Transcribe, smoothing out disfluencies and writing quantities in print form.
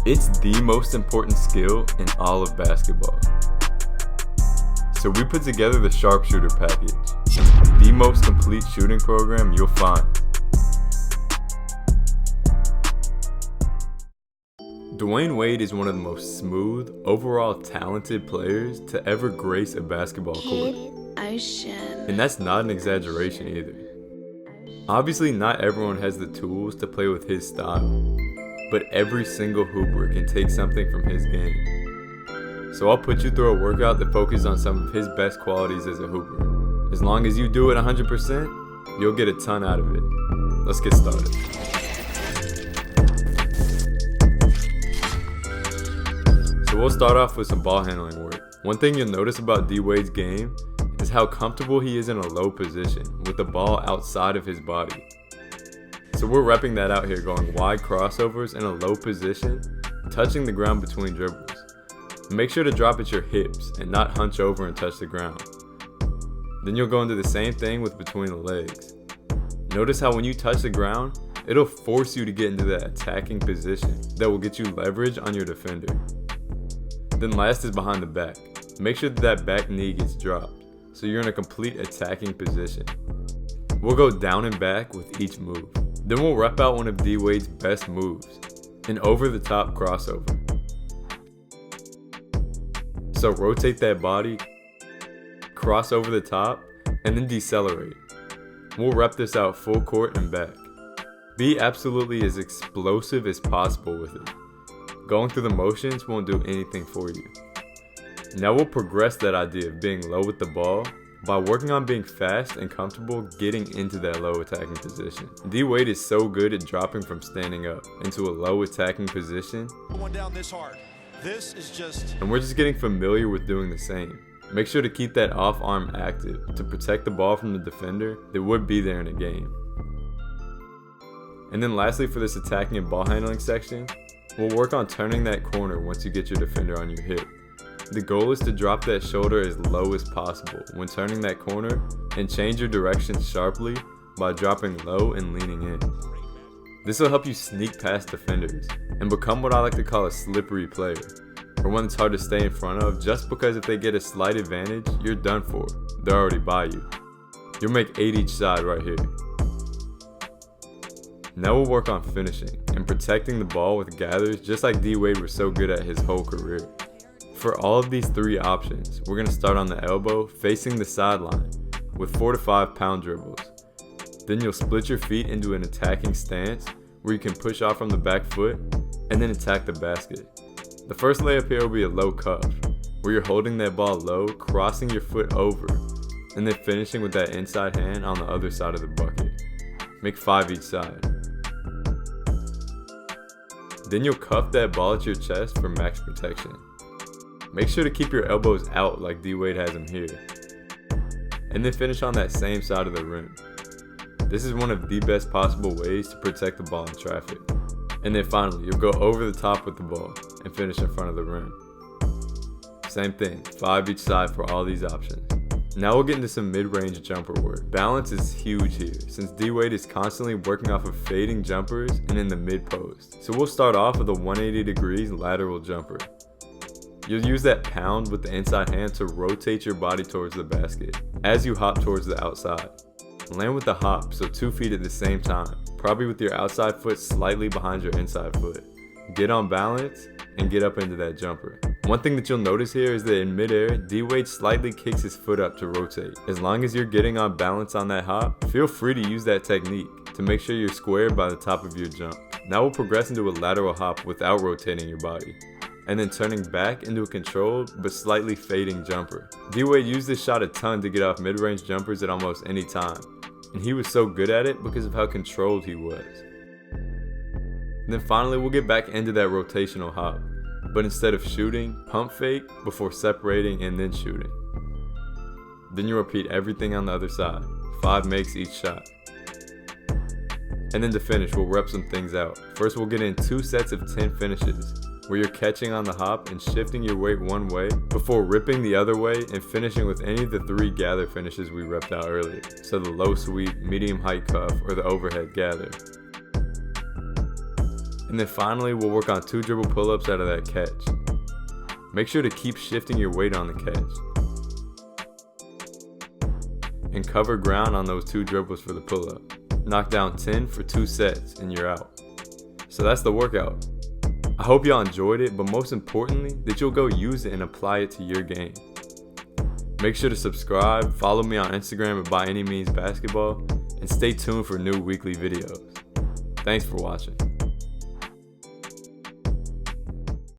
It's the most important skill in all of basketball. So we put together the sharpshooter package, the most complete shooting program you'll find. Dwyane Wade is one of the most smooth, overall talented players to ever grace a basketball court. And that's not an exaggeration either. Obviously, not everyone has the tools to play with his style, but every single hooper can take something from his game. So I'll put you through a workout that focuses on some of his best qualities as a hooper. As long as you do it 100%, you'll get a ton out of it. Let's get started. So we'll start off with some ball handling work. One thing you'll notice about D-Wade's game is how comfortable he is in a low position with the ball outside of his body. So we're repping that out here, going wide crossovers in a low position, touching the ground between dribbles. Make sure to drop at your hips and not hunch over and touch the ground. Then you'll go into the same thing with between the legs. Notice how when you touch the ground, it'll force you to get into that attacking position that will get you leverage on your defender. Then last is behind the back. Make sure that back knee gets dropped, so you're in a complete attacking position. We'll go down and back with each move. Then we'll rep out one of D-Wade's best moves, an over-the-top crossover. So rotate that body, cross over the top, and then decelerate. We'll rep this out full court and back. Be absolutely as explosive as possible with it. Going through the motions won't do anything for you. Now we'll progress that idea of being low with the ball by working on being fast and comfortable getting into that low attacking position. D-Wade is so good at dropping from standing up into a low attacking position. And we're just getting familiar with doing the same. Make sure to keep that off arm active to protect the ball from the defender that would be there in a game. And then lastly, for this attacking and ball handling section, we'll work on turning that corner once you get your defender on your hip. The goal is to drop that shoulder as low as possible when turning that corner and change your direction sharply by dropping low and leaning in. This will help you sneak past defenders and become what I like to call a slippery player, or one that's hard to stay in front of just because if they get a slight advantage, you're done for. They're already by you. You'll make 8 each side right here. Now we'll work on finishing and protecting the ball with gathers just like D-Wade was so good at his whole career. For all of these 3 options, we're going to start on the elbow facing the sideline with 4 to 5 pound dribbles. Then you'll split your feet into an attacking stance where you can push off from the back foot and then attack the basket. The first layup here will be a low cuff where you're holding that ball low, crossing your foot over, and then finishing with that inside hand on the other side of the bucket. Make 5 each side. Then you'll cuff that ball at your chest for max protection. Make sure to keep your elbows out like D-Wade has them here. And then finish on that same side of the rim. This is one of the best possible ways to protect the ball in traffic. And then finally, you'll go over the top with the ball and finish in front of the rim. Same thing, 5 each side for all these options. Now we'll get into some mid-range jumper work. Balance is huge here, since D-Wade is constantly working off of fading jumpers and in the mid-post. So we'll start off with a 180 degrees lateral jumper. You'll use that pound with the inside hand to rotate your body towards the basket as you hop towards the outside. Land with the hop, so 2 feet at the same time, probably with your outside foot slightly behind your inside foot. Get on balance and get up into that jumper. One thing that you'll notice here is that in midair, D-Wade slightly kicks his foot up to rotate. As long as you're getting on balance on that hop, feel free to use that technique to make sure you're squared by the top of your jump. Now we'll progress into a lateral hop without rotating your body, and then turning back into a controlled but slightly fading jumper. D-Wade used this shot a ton to get off mid-range jumpers at almost any time, and he was so good at it because of how controlled he was. Then finally we'll get back into that rotational hop, but instead of shooting, pump fake before separating and then shooting. Then you repeat everything on the other side, 5 makes each shot. And then to finish, we'll rep some things out. First we'll get in 2 sets of 10 finishes, where you're catching on the hop and shifting your weight one way before ripping the other way and finishing with any of the 3 gather finishes we repped out earlier. So the low sweep, medium height cuff, or the overhead gather. And then finally, we'll work on 2 dribble pull-ups out of that catch. Make sure to keep shifting your weight on the catch. And cover ground on those 2 dribbles for the pull-up. Knock down 10 for 2 sets and you're out. So that's the workout. I hope y'all enjoyed it, but most importantly, that you'll go use it and apply it to your game. Make sure to subscribe, follow me on Instagram at By Any Means Basketball, and stay tuned for new weekly videos. Thanks for watching.